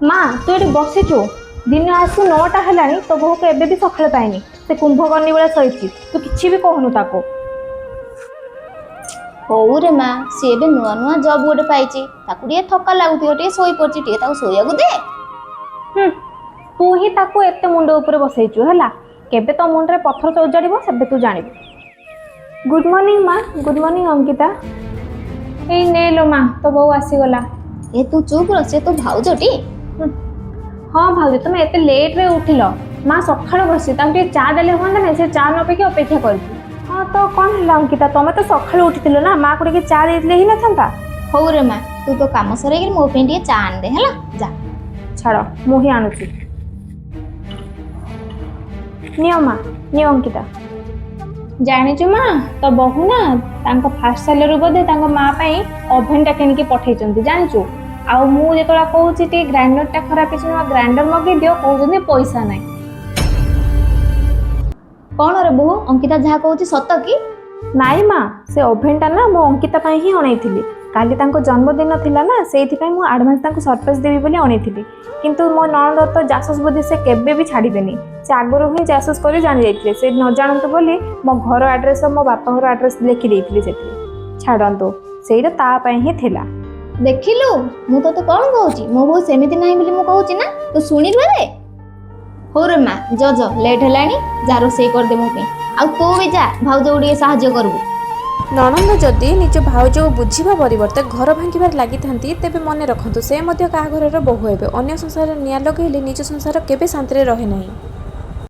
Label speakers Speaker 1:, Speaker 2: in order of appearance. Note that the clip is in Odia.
Speaker 1: ମା ତୁ ଏଠି ବସିଛୁ, ଦିନ ଆସି 9ଟା ହେଲାଣି, ତୋ ବୋହୂକୁ ଏବେ ବି ସକାଳ ପାଇନି। ସେ କୁମ୍ଭକର୍ଣ୍ଣୀ ବେଳେ ଶୋଇଛି, ତୁ କିଛି ବି କହୁନୁ ତାକୁ।
Speaker 2: ହଉ ରେ ମା, ସିଏ ଏବେ ନୂଆ ନୂଆ ଜବ୍ ଗୋଟେ ପାଇଛି, ତାକୁ ଟିକେ ଥକା ଲାଗୁଥିବ, ଟିକେ ଶୋଇପଡିଛି, ଟିକେ ତାକୁ ଶୋଇବାକୁ ଦେ।
Speaker 1: ତୁ ହିଁ ତାକୁ ଏତେ ମୁଣ୍ଡ ଉପରେ ବସେଇଛୁ ହେଲା। କେବେ ତୋ ମୁଣ୍ଡରେ ପଥର ଚଉଜାଡ଼ିବ ସେବେ ତୁ ଜାଣିବୁ। ଗୁଡ୍ ମର୍ଣ୍ଣିଂ ମା। Good morning Ankita. ଏଇ ନେ ଲୋ ମା, ତୋ ବୋଉ ଆସିଗଲା।
Speaker 2: ଏ ତୁ ଚୁପ୍ ର, ସେ ତୋ ଭାଉଜଟି?
Speaker 1: ହଁ ଭାଉଜ, ତମେ ଏତେ ଲେଟ୍ରେ ଉଠିଲ। ମା ସକାଳୁ ବସି ତାକୁ ଟିକେ ଚା ଦେଲେ ହୁଅନ୍ତା ନା, ସେ ଚା ନ ପିଇକି ଅପେକ୍ଷା କରିଛି। ହଁ ତ କ'ଣ ହେଲା ଅଙ୍କିତା, ତମେ ତ ସକାଳୁ ଉଠିଥିଲ ନା, ମାକୁ ଟିକେ ଚା ଦେଇଥିଲେ ହିଁ ନଥାନ୍ତା।
Speaker 2: ହଉ ରେ ମା, ତୁ ତୋ କାମ ସରେଇକି ମୋ ପାଇଁ ଟିକେ ଚା ଆଣିଦେ ହେଲା, ଯା।
Speaker 1: ଛାଡ଼, ମୁଁ ହିଁ ଆଣୁଛି। ନିଅ ମା, ନିଅ ଅଙ୍କିତା। ଜାଣିଛୁ ମା, ତୋ ବୋହୂ ନା ତାଙ୍କ ଫାଷ୍ଟ ସାଲେରୀରୁ ବୋଧେ ତାଙ୍କ ମା ପାଇଁ ଓଭେନଟା କିଣିକି ପଠେଇଛନ୍ତି ଜାଣିଛୁ। ଆଉ ମୁଁ ଯେତେବେଳେ କହୁଛି ଟିକେ ଗ୍ରାଇଣ୍ଡରଟା ଖରାପ ହେଇଛି, ନୂଆ ଗ୍ରାଇଣ୍ଡର ମଗେଇ ଦିଅ, କହୁଛନ୍ତି ପଇସା ନାହିଁ।
Speaker 2: କ'ଣ ରେ ବୋହୂ, ଅଙ୍କିତା ଯାହା କହୁଛି ସତ କି?
Speaker 1: ନାଇଁ ମା, ସେ ଓଭେନଟା ନା ମୁଁ ଅଙ୍କିତା ପାଇଁ ହିଁ ଅଣେଇଥିଲି। କାଲି ତାଙ୍କ ଜନ୍ମଦିନ ଥିଲା ନା, ସେଇଥିପାଇଁ ମୁଁ ଆଡ଼ଭାନ୍ସ ତାଙ୍କୁ ସରପ୍ରାଇଜ୍ ଦେବି ବୋଲି ଅଣେଇଥିଲି। କିନ୍ତୁ ମୋ ନଣନ୍ଦ ତ ଜାସୁସ ବୁଦ୍ଧି, ସେ କେବେ ବି ଛାଡ଼ିବେନି। ସେ ଆଗରୁ ହିଁ ଜାସୁସ କରି ଜାଣି ଯାଇଥିଲେ, ସେ ନ ଜାଣନ୍ତୁ ବୋଲି ମୋ ଘର ଆଡ୍ରେସ୍ ମୋ ବାପାଙ୍କର ଆଡ୍ରେସ୍ ଲେଖି ଦେଇଥିଲି ସେଥିରେ। ଛାଡ଼ନ୍ତୁ, ସେଇଟା ତା ପାଇଁ ହିଁ ଥିଲା।
Speaker 2: ଦେଖିଲୁ, ମୁଁ ତୋତେ କ'ଣ କହୁଛି, ମୋ ବୋଉ ସେମିତି ନାହିଁ ବୋଲି ମୁଁ କହୁଛି ନା, ତୁ ଶୁଣିଲୁ ଏବେ? ହଉ ରେ ମା, ଯ ଲେଟ୍ ହେଲାଣି, ଯା ରୋଷେଇ କରିଦେ ମୋ ପାଇଁ। ଆଉ ତୁ ବି ଯା, ଭାଉଜକୁ ଟିକେ ସାହାଯ୍ୟ କରିବୁ।
Speaker 3: ନଣନ୍ଦ ଯଦି ନିଜ ଭାଉଜକୁ ବୁଝିବା ପରିବର୍ତ୍ତେ ଘର ଭାଙ୍ଗିବାରେ ଲାଗିଥାନ୍ତି, ତେବେ ମନେ ରଖନ୍ତୁ ସେ ମଧ୍ୟ କାହା ଘରର ବୋହୂ ହେବେ। ଅନ୍ୟ ସଂସାରରେ ନିଆଁ ଲଗାଇଲେ ନିଜ ସଂସାର କେବେ ଶାନ୍ତିରେ ରହେ ନାହିଁ।